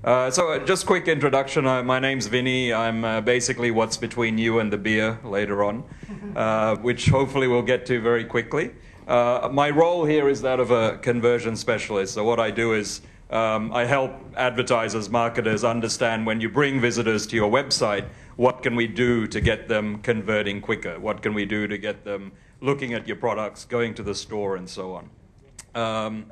Just quick introduction. My name's Vinny. I'm basically what's between you and the beer later on, which hopefully we'll get to very quickly. My role here is that of a conversion specialist. So what I do is I help advertisers, marketers understand when you bring visitors to your website, what can we do to get them converting quicker? What can we do to get them looking at your products, going to the store, and so on?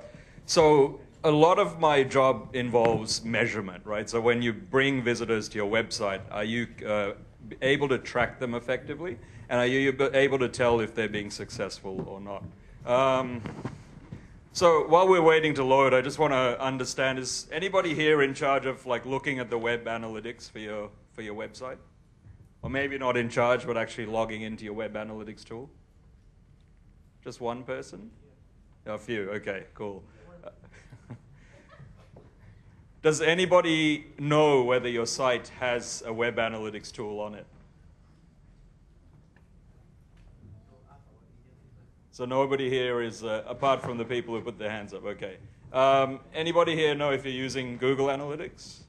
So a lot of my job involves measurement, right? So when you bring visitors to your website, are you able to track them effectively? And are you able to tell if they're being successful or not? So while we're waiting to load, I just want to understand, is anybody here in charge of like looking at the web analytics for your website? Or maybe not in charge, but actually logging into your web analytics tool? Just one person? A few, okay, cool. Does anybody know whether your site has a web analytics tool on it? So nobody here is, apart from the people who put their hands up, okay. Anybody here know if you're using Google Analytics?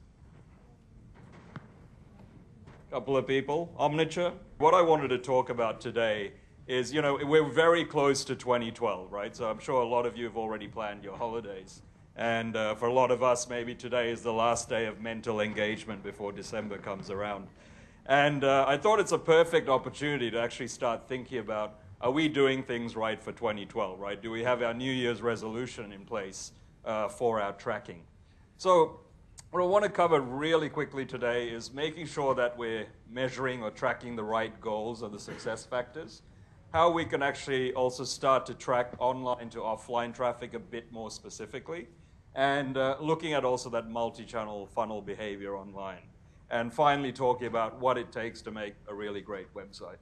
Couple of people. Omniture. What I wanted to talk about today is, you know, we're very close to 2012, right? So I'm sure a lot of you have already planned your holidays. And for a lot of us, maybe today is the last day of mental engagement before December comes around. And I thought it's a perfect opportunity to actually start thinking about, are we doing things right for 2012, right? Do we have our New Year's resolution in place for our tracking? So what I want to cover really quickly today is making sure that we're measuring or tracking the right goals or the success factors. How we can actually also start to track online to offline traffic a bit more specifically. And looking at also that multi-channel funnel behavior online. And finally talking about what it takes to make a really great website.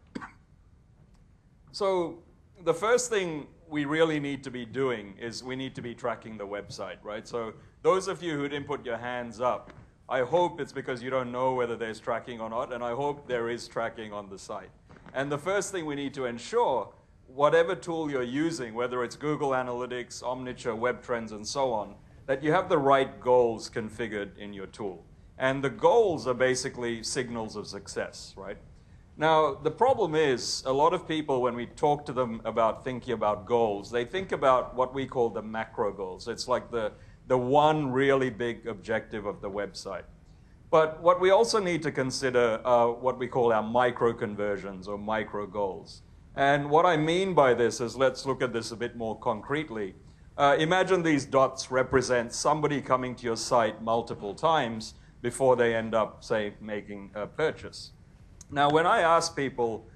So the first thing we really need to be doing is we need to be tracking the website, right? So those of you who didn't put your hands up, I hope it's because you don't know whether there's tracking or not, and I hope there is tracking on the site. And the first thing we need to ensure, whatever tool you're using, whether it's Google Analytics, Omniture, Web Trends, and so on, that you have the right goals configured in your tool. And the goals are basically signals of success, right? Now, the problem is, a lot of people, when we talk to them about thinking about goals, they think about what we call the macro goals. It's like the one really big objective of the website. But what we also need to consider are what we call our micro conversions or micro goals. And what I mean by this is, let's look at this a bit more concretely. Imagine these dots represent somebody coming to your site multiple times before they end up, say, making a purchase. Now, when I ask people,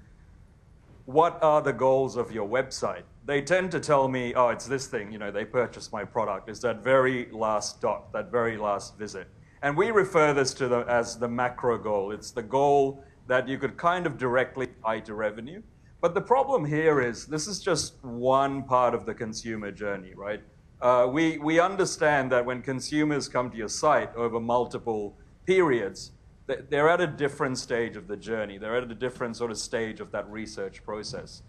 what are the goals of your website? They tend to tell me, oh, it's this thing, you know, they purchased my product. It's that very last dot, that very last visit. And we refer this to as the macro goal. It's the goal that you could kind of directly tie to revenue. But the problem here is this is just one part of the consumer journey, right? We understand that when consumers come to your site over multiple periods, they're at a different stage of the journey. They're at a different sort of stage of that research process.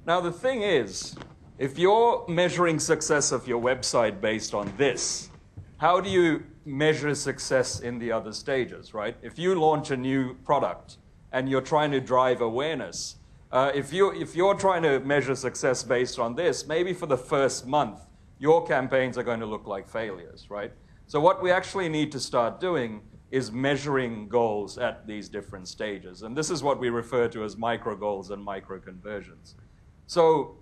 Now, the thing is, if you're measuring success of your website based on this, how do you measure success in the other stages, right? If you launch a new product and you're trying to drive awareness, if you're trying to measure success based on this, maybe for the first month, your campaigns are going to look like failures, right? So what we actually need to start doing is measuring goals at these different stages. And this is what we refer to as micro goals and micro conversions. So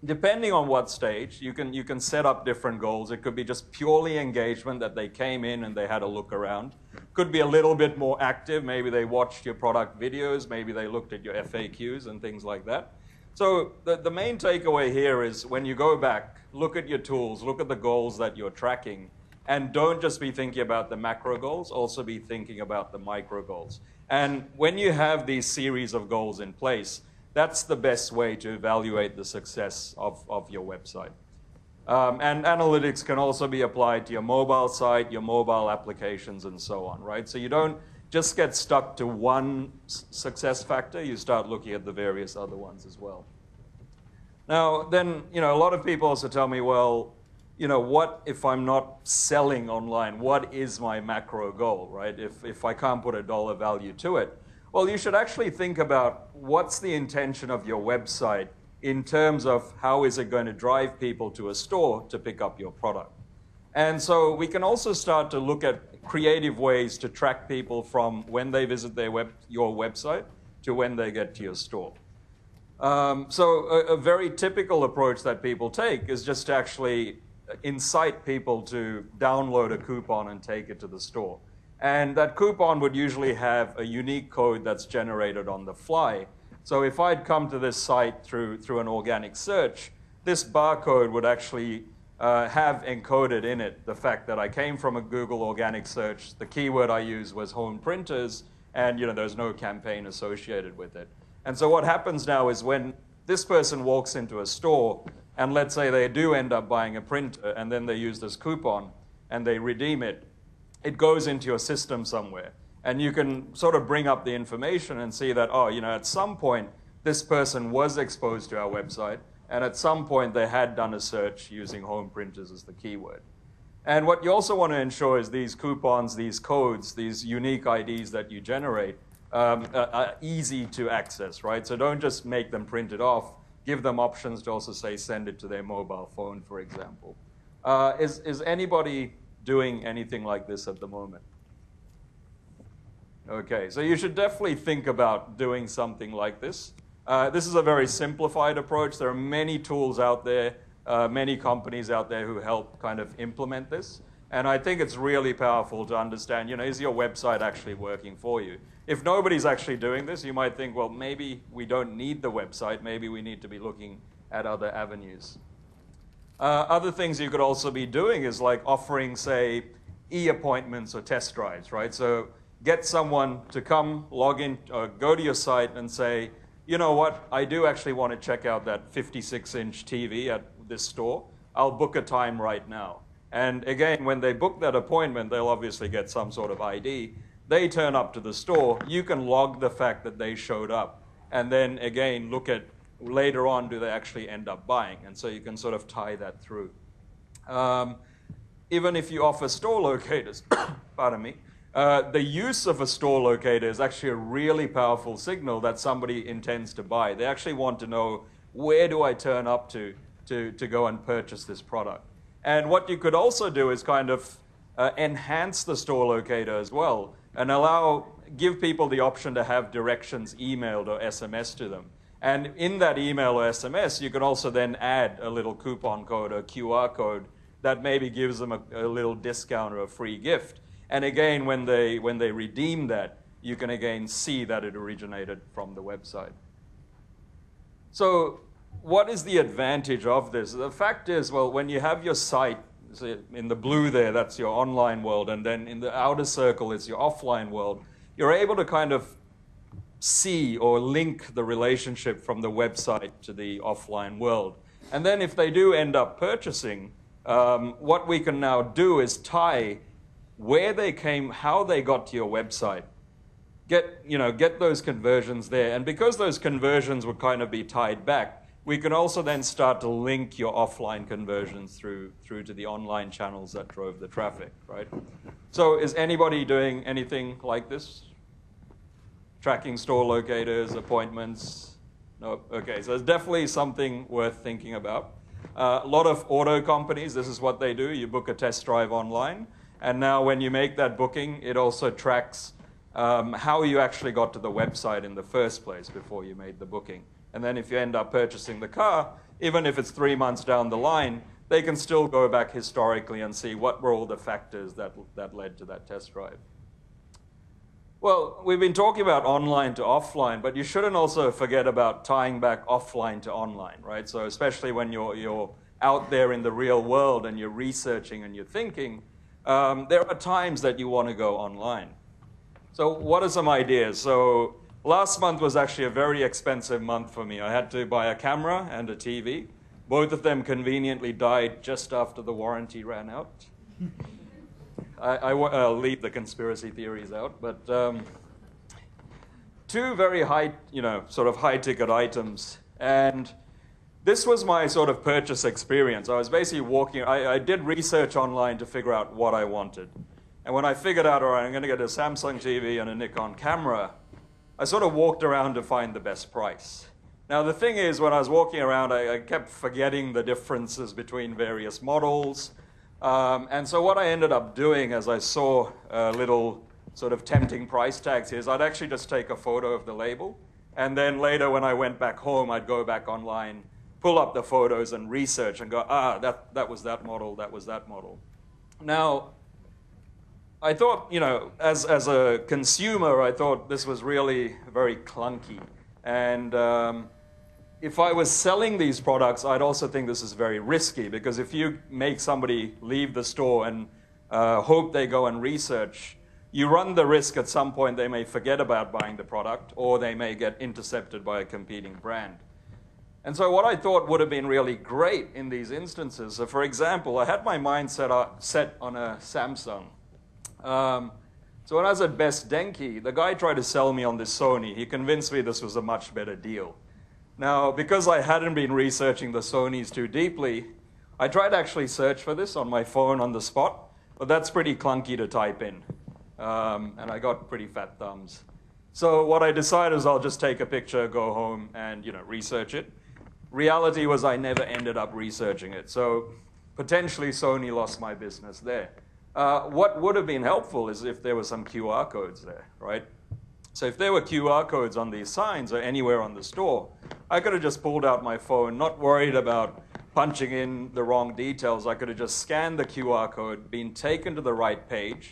depending on what stage, you can set up different goals. It could be just purely engagement, that they came in and they had a look around. Could be a little bit more active. Maybe they watched your product videos. Maybe they looked at your FAQs and things like that. So the main takeaway here is when you go back, look at your tools, look at the goals that you're tracking, and don't just be thinking about the macro goals, also be thinking about the micro goals. And when you have these series of goals in place, that's the best way to evaluate the success of your website. And analytics can also be applied to your mobile site, your mobile applications, and so on, right? So you don't just get stuck to one success factor, you start looking at the various other ones as well. Now, then, you know, a lot of people also tell me, well, what if I'm not selling online? What is my macro goal, right? If I can't put a dollar value to it, well, you should actually think about what's the intention of your website in terms of how is it going to drive people to a store to pick up your product. And so we can also start to look at creative ways to track people from when they visit your website to when they get to your store. So a very typical approach that people take is just to actually incite people to download a coupon and take it to the store. And that coupon would usually have a unique code that's generated on the fly. So if I'd come to this site through an organic search, this barcode would actually have encoded in it the fact that I came from a Google organic search, the keyword I used was home printers, and there's no campaign associated with it. And so what happens now is when this person walks into a store, and let's say they do end up buying a printer, and then they use this coupon, and they redeem it, it goes into your system somewhere. And you can sort of bring up the information and see that, at some point, this person was exposed to our website, and at some point they had done a search using home printers as the keyword. And what you also want to ensure is these coupons, these codes, these unique IDs that you generate are easy to access, right? So don't just make them printed off. Give them options to also say send it to their mobile phone, for example. Is anybody doing anything like this at the moment? Okay, so you should definitely think about doing something like this. This is a very simplified approach. There are many tools out there, many companies out there who help kind of implement this. And I think it's really powerful to understand, is your website actually working for you? If nobody's actually doing this, you might think, well, maybe we don't need the website. Maybe we need to be looking at other avenues. Other things you could also be doing is like offering, say, e-appointments or test drives, right? So get someone to come, log in, or go to your site and say, you know what, I do actually want to check out that 56-inch TV at this store. I'll book a time right now. And again, when they book that appointment, they'll obviously get some sort of ID. They turn up to the store. You can log the fact that they showed up. And then again, look at later on, do they actually end up buying? And so you can sort of tie that through. Even if you offer store locators, pardon me, the use of a store locator is actually a really powerful signal that somebody intends to buy. They actually want to know, where do I turn up to go and purchase this product? And what you could also do is kind of enhance the store locator as well and give people the option to have directions emailed or SMS to them. And in that email or SMS, you can also then add a little coupon code or QR code that maybe gives them a little discount or a free gift. And again, when they redeem that, you can again see that it originated from the website. So what is the advantage of this? The fact is, well, when you have your site, in the blue there, that's your online world, and then in the outer circle is your offline world, you're able to kind of see or link the relationship from the website to the offline world. And then if they do end up purchasing, what we can now do is tie where they came, how they got to your website, get those conversions there. And because those conversions would kind of be tied back, we can also then start to link your offline conversions through to the online channels that drove the traffic, right? So is anybody doing anything like this? Tracking store locators, appointments? No? Okay, so it's definitely something worth thinking about. A lot of auto companies, this is what they do. You book a test drive online, and now when you make that booking, it also tracks how you actually got to the website in the first place before you made the booking. And then if you end up purchasing the car, even if it's 3 months down the line, they can still go back historically and see what were all the factors that led to that test drive. Well, we've been talking about online to offline, but you shouldn't also forget about tying back offline to online, right? So especially when you're out there in the real world and you're researching and you're thinking, there are times that you want to go online. So what are some ideas? So last month was actually a very expensive month for me. I had to buy a camera and a TV. Both of them conveniently died just after the warranty ran out. I'll leave the conspiracy theories out, but two very high, sort of high-ticket items. And this was my sort of purchase experience. I was basically walking, I did research online to figure out what I wanted. And when I figured out, all right, I'm going to get a Samsung TV and a Nikon camera, I sort of walked around to find the best price. Now, the thing is, when I was walking around, I kept forgetting the differences between various models. And so what I ended up doing as I saw little sort of tempting price tags is I'd actually just take a photo of the label. And then later when I went back home, I'd go back online, pull up the photos and research and go, that was that model, that was that model. Now, I thought, you know, as a consumer, I thought this was really very clunky. And if I was selling these products, I'd also think this is very risky, because if you make somebody leave the store and hope they go and research, you run the risk at some point they may forget about buying the product, or they may get intercepted by a competing brand. And so what I thought would have been really great in these instances, so for example, I had my mind set on a Samsung. So when I was at Best Denki, the guy tried to sell me on this Sony. He convinced me this was a much better deal. Now, because I hadn't been researching the Sonys too deeply, I tried to actually search for this on my phone on the spot, but that's pretty clunky to type in. And I got pretty fat thumbs. So what I decided is I'll just take a picture, go home, and research it. Reality was I never ended up researching it. So potentially Sony lost my business there. What would have been helpful is if there were some QR codes there, right? So if there were QR codes on these signs or anywhere on the store, I could have just pulled out my phone, not worried about punching in the wrong details. I could have just scanned the QR code, been taken to the right page.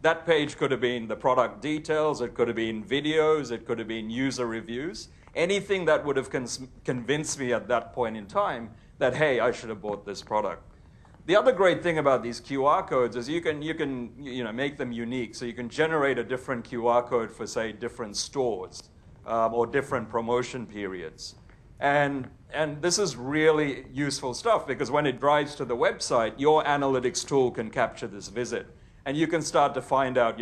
That page could have been the product details, it could have been videos, it could have been user reviews, anything that would have convinced me at that point in time that, hey, I should have bought this product. The other great thing about these QR codes is you can make them unique. So you can generate a different QR code for, say, different stores or different promotion periods. And this is really useful stuff, because when it drives to the website, your analytics tool can capture this visit. And you can start to find out,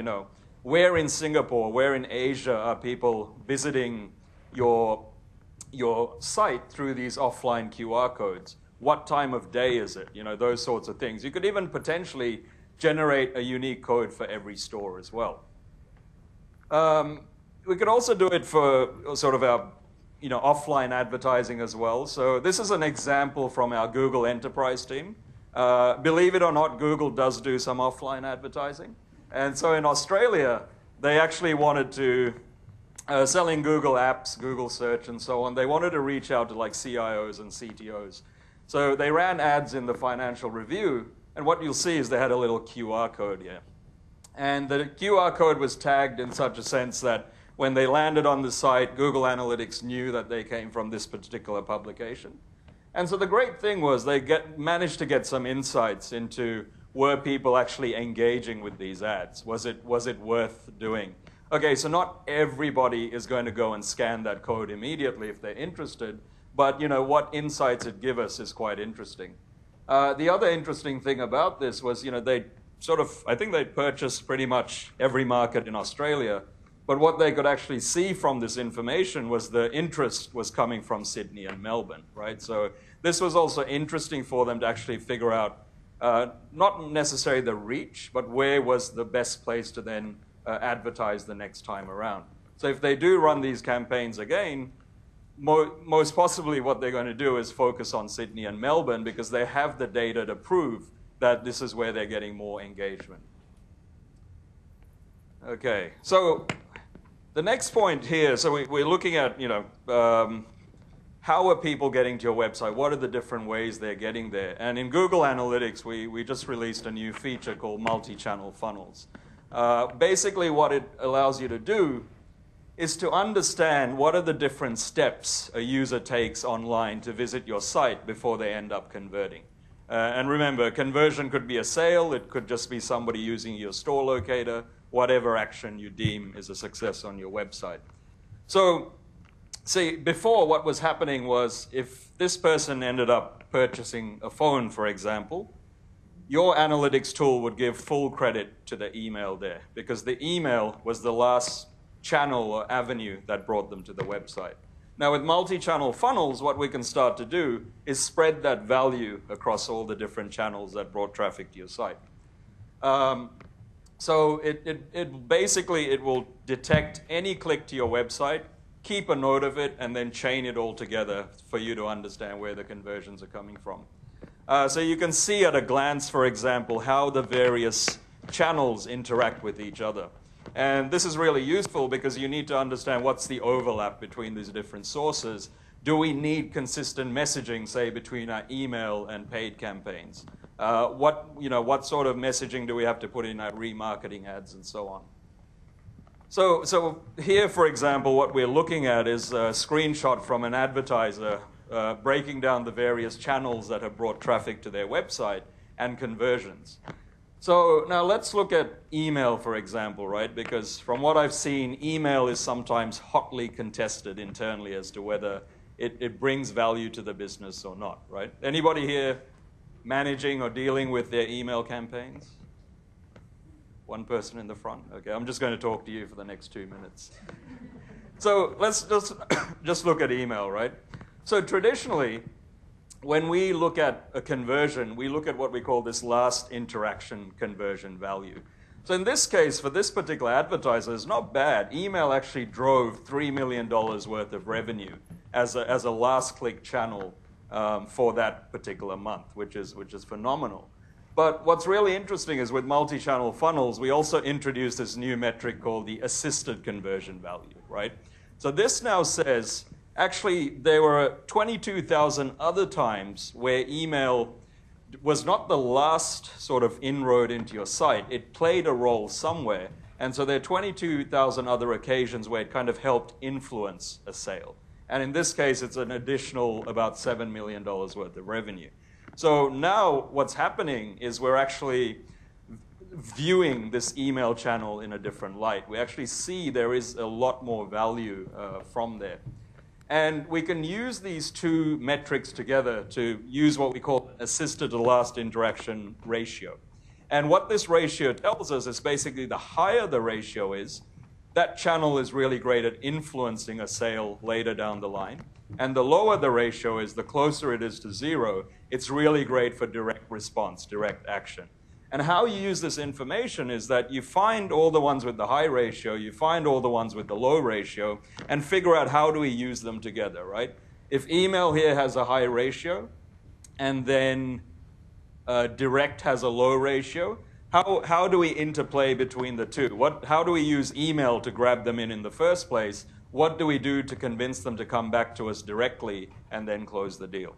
where in Singapore, where in Asia are people visiting your site through these offline QR codes. What time of day is it? Those sorts of things. You could even potentially generate a unique code for every store as well. We could also do it for sort of our offline advertising as well. So this is an example from our Google Enterprise team. Believe it or not, Google does do some offline advertising. And so in Australia, they actually wanted to, selling Google Apps, Google Search, and so on, they wanted to reach out to like CIOs and CTOs. So they ran ads in the Financial Review, and what you'll see is they had a little QR code here. And the QR code was tagged in such a sense that when they landed on the site, Google Analytics knew that they came from this particular publication. And so the great thing was they managed to get some insights into, were people actually engaging with these ads? Was it worth doing? Okay, so not everybody is going to go and scan that code immediately if they're interested, but what insights it gives us is quite interesting. The other interesting thing about this was, they I think they purchased pretty much every market in Australia, but what they could actually see from this information was the interest was coming from Sydney and Melbourne, right? So this was also interesting for them to actually figure out, not necessarily the reach, but where was the best place to then advertise the next time around. So if they do run these campaigns again, most possibly what they're going to do is focus on Sydney and Melbourne, because they have the data to prove that this is where they're getting more engagement. Okay, so the next point here, so we're looking at, how are people getting to your website? What are the different ways they're getting there? And in Google Analytics, we just released a new feature called multi-channel funnels. Basically, what it allows you to do is to understand what are the different steps a user takes online to visit your site before they end up converting. And remember, conversion could be a sale, it could just be somebody using your store locator, whatever action you deem is a success on your website. So, see, before what was happening was, if this person ended up purchasing a phone, for example, your analytics tool would give full credit to the email there, because the email was the last channel or avenue that brought them to the website. Now with multi-channel funnels, what we can start to do is spread that value across all the different channels that brought traffic to your site. So it will detect any click to your website, keep a note of it, and then chain it all together for you to understand where the conversions are coming from. So you can see at a glance, for example, how the various channels interact with each other. And this is really useful because you need to understand what's the overlap between these different sources. Do we need consistent messaging, say, between our email and paid campaigns? What sort of messaging do we have to put in our remarketing ads and so on? So here, for example, what we're looking at is a screenshot from an advertiser breaking down the various channels that have brought traffic to their website and conversions. So now let's look at email, for example, right? Because from what I've seen, email is sometimes hotly contested internally as to whether it brings value to the business or not, right? Anybody here managing or dealing with their email campaigns? One person in the front? Okay, I'm just going to talk to you for the next 2 minutes. So let's just look at email, right? So traditionally, when we look at a conversion, we look at what we call this last interaction conversion value. So in this case, for this particular advertiser, it's not bad. Email actually drove $3 million worth of revenue as a last click channel for that particular month, which is phenomenal. But what's really interesting is with multi-channel funnels, we also introduced this new metric called the assisted conversion value, right? So this now says, actually, there were 22,000 other times where email was not the last sort of inroad into your site. It played a role somewhere. And so there are 22,000 other occasions where it kind of helped influence a sale. And in this case, it's an additional about $7 million worth of revenue. So now what's happening is we're actually viewing this email channel in a different light. We actually see there is a lot more value from there. And we can use these two metrics together to use what we call assisted to last interaction ratio. And what this ratio tells us is basically the higher the ratio is, that channel is really great at influencing a sale later down the line. And the lower the ratio is, the closer it is to zero, it's really great for direct response, direct action. And how you use this information is that you find all the ones with the high ratio, you find all the ones with the low ratio, and figure out how do we use them together, right? If email here has a high ratio, and then direct has a low ratio, how do we interplay between the two? How do we use email to grab them in the first place? What do we do to convince them to come back to us directly and then close the deal?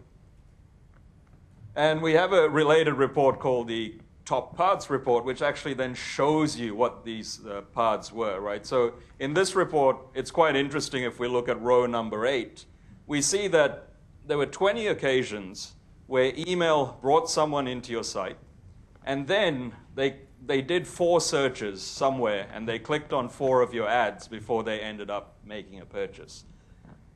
And we have a related report called the top paths report, which actually then shows you what these paths were, right? So in this report, it's quite interesting if we look at row number 8. We see that there were 20 occasions where email brought someone into your site, and then they did 4 searches somewhere, and they clicked on 4 of your ads before they ended up making a purchase.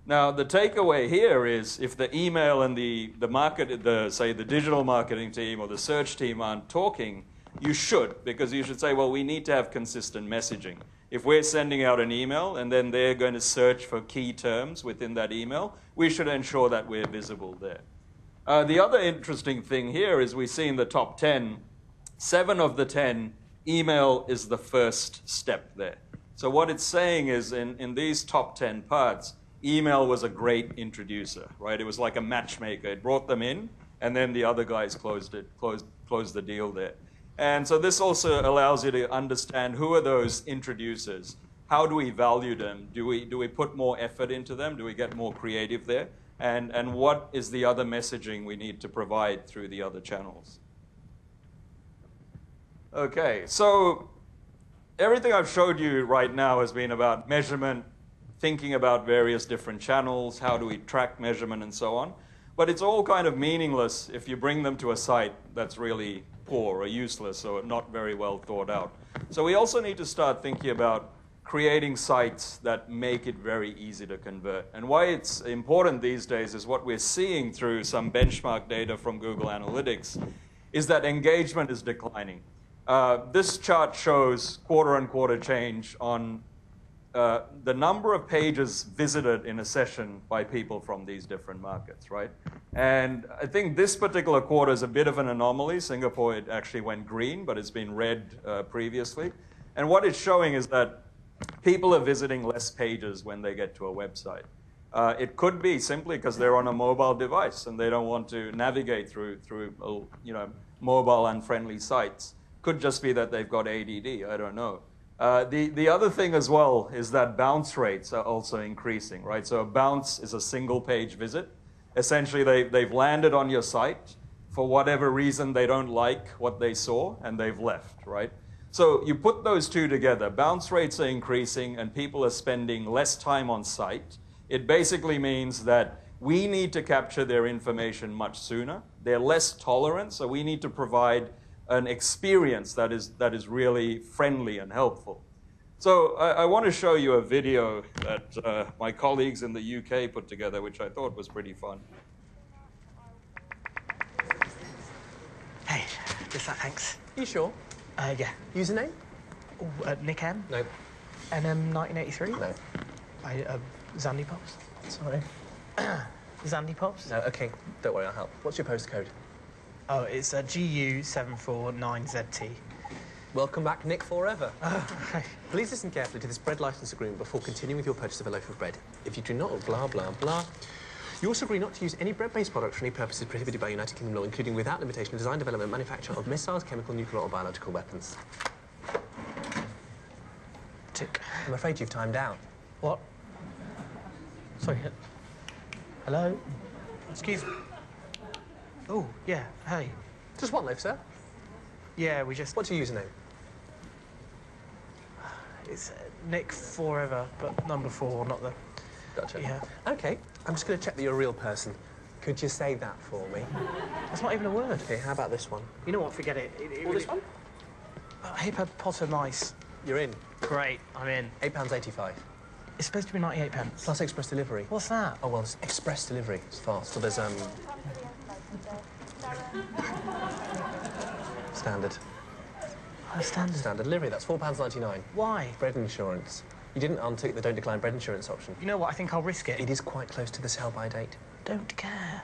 Now, the takeaway here is if the email and the digital marketing team or the search team aren't talking, you should, because you should say, well, we need to have consistent messaging. If we're sending out an email and then they're going to search for key terms within that email, we should ensure that we're visible there. The other interesting thing here is we see in the top 10, 7 of the 10, email is the first step there. So what it's saying is in these top 10 parts, email was a great introducer, right? It was like a matchmaker. It brought them in, and then the other guys closed the deal there. And so this also allows you to understand who are those introducers. How do we value them? Do we put more effort into them? Do we get more creative there? And what is the other messaging we need to provide through the other channels? Okay, so everything I've showed you right now has been about measurement, thinking about various different channels, how do we track measurement and so on. But it's all kind of meaningless if you bring them to a site that's really poor or useless or not very well thought out. So we also need to start thinking about creating sites that make it very easy to convert. And why it's important these days is what we're seeing through some benchmark data from Google Analytics is that engagement is declining. This chart shows quarter-on-quarter change on the number of pages visited in a session by people from these different markets, right? And I think this particular quarter is a bit of an anomaly. Singapore, it actually went green, but it's been red previously. And what it's showing is that people are visiting less pages when they get to a website. It could be simply because they're on a mobile device and they don't want to navigate through mobile unfriendly sites. Could just be that they've got ADD, I don't know. The other thing as well is that bounce rates are also increasing, right? So a bounce is a single page visit. Essentially, they've landed on your site. For whatever reason, they don't like what they saw and they've left, right? So you put those two together, bounce rates are increasing and people are spending less time on site. It basically means that we need to capture their information much sooner. They're less tolerant, so we need to provide an experience that is really friendly and helpful. So I want to show you a video that my colleagues in the UK put together, which I thought was pretty fun. Hey, just that, thanks. You sure? Yeah. Username? Oh, Nick M? No. NM1983? No. Zandy Pops? Sorry. Zandy Pops? No, OK. Don't worry, I'll help. What's your postcode? Oh, it's GU749ZT. Welcome back, Nick Forever. Okay. Please listen carefully to this bread license agreement before continuing with your purchase of a loaf of bread. If you do not, blah, blah, blah. You also agree not to use any bread-based products for any purposes prohibited by United Kingdom law, including without limitation, design, development, manufacture of missiles, chemical, nuclear, or biological weapons. Tick. I'm afraid you've timed out. What? Sorry. Hello? Excuse me. Oh, yeah, hey. Just one loaf, sir. Yeah, we just... What's your username? It's Nick Forever, but number 4, not the... Gotcha. Yeah. OK, I'm just going to check that you're a real person. Could you say that for me? That's not even a word. OK, how about this one? You know what, forget it. Or this one? Hippo Potter Mice. You're in. Great, I'm in. £8.85. It's supposed to be 98 pence. Plus express delivery. What's that? Oh, well, it's express delivery. It's fast. So there's, Standard. Standard. Standard delivery. That's £4.99. Why? Bread insurance. You didn't untick the don't decline bread insurance option. You know what, I think I'll risk it. It is quite close to the sell-by date. Don't care.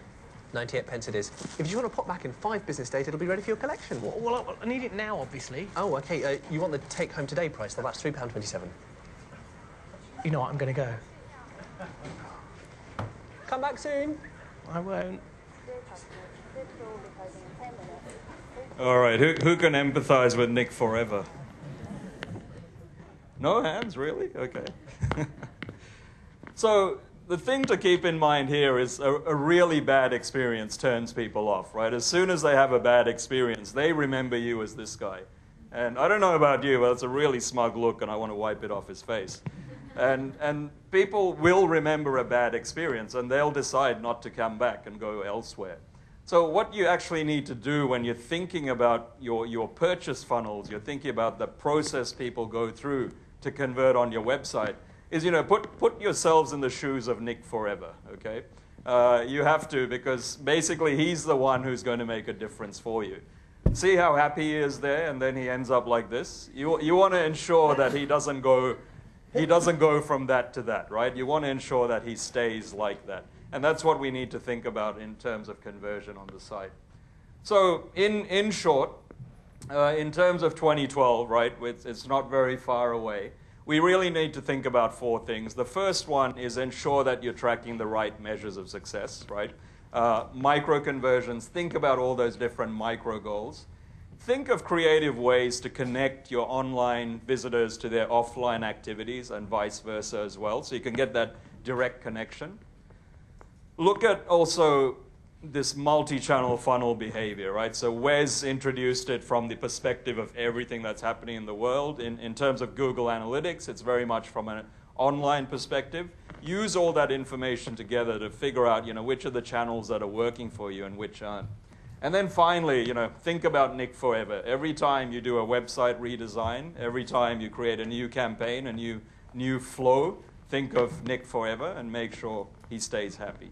98 pence it is. If you want to pop back in 5 business days, it'll be ready for your collection. Well, I need it now, obviously. Oh, OK. You want the take-home today price? Well, that's £3.27. You know what, I'm going to go. Come back soon. I won't. All right, who can empathize with Nick Forever? No hands, really? Okay. So the thing to keep in mind here is a really bad experience turns people off, right? As soon as they have a bad experience, they remember you as this guy. And I don't know about you, but it's a really smug look, and I want to wipe it off his face. And people will remember a bad experience, and they'll decide not to come back and go elsewhere. So what you actually need to do when you're thinking about your purchase funnels, you're thinking about the process people go through to convert on your website, is put yourselves in the shoes of Nick Forever, okay? You have to, because basically he's the one who's going to make a difference for you. See how happy he is there, and then he ends up like this? You want to ensure that he doesn't go from that to that, right? You want to ensure that he stays like that. And that's what we need to think about in terms of conversion on the site. So in short, in terms of 2012, right, it's not very far away, we really need to think about 4 things. The first one is ensure that you're tracking the right measures of success, right? Micro conversions, think about all those different micro goals. Think of creative ways to connect your online visitors to their offline activities and vice versa as well, so you can get that direct connection. Look at also this multi-channel funnel behavior, right? So Wes introduced it from the perspective of everything that's happening in the world. In terms of Google Analytics, it's very much from an online perspective. Use all that information together to figure out, which are the channels that are working for you and which aren't. And then finally, think about Nick Forever. Every time you do a website redesign, every time you create a new campaign, a new flow, think of Nick Forever and make sure he stays happy.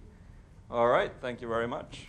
All right, thank you very much.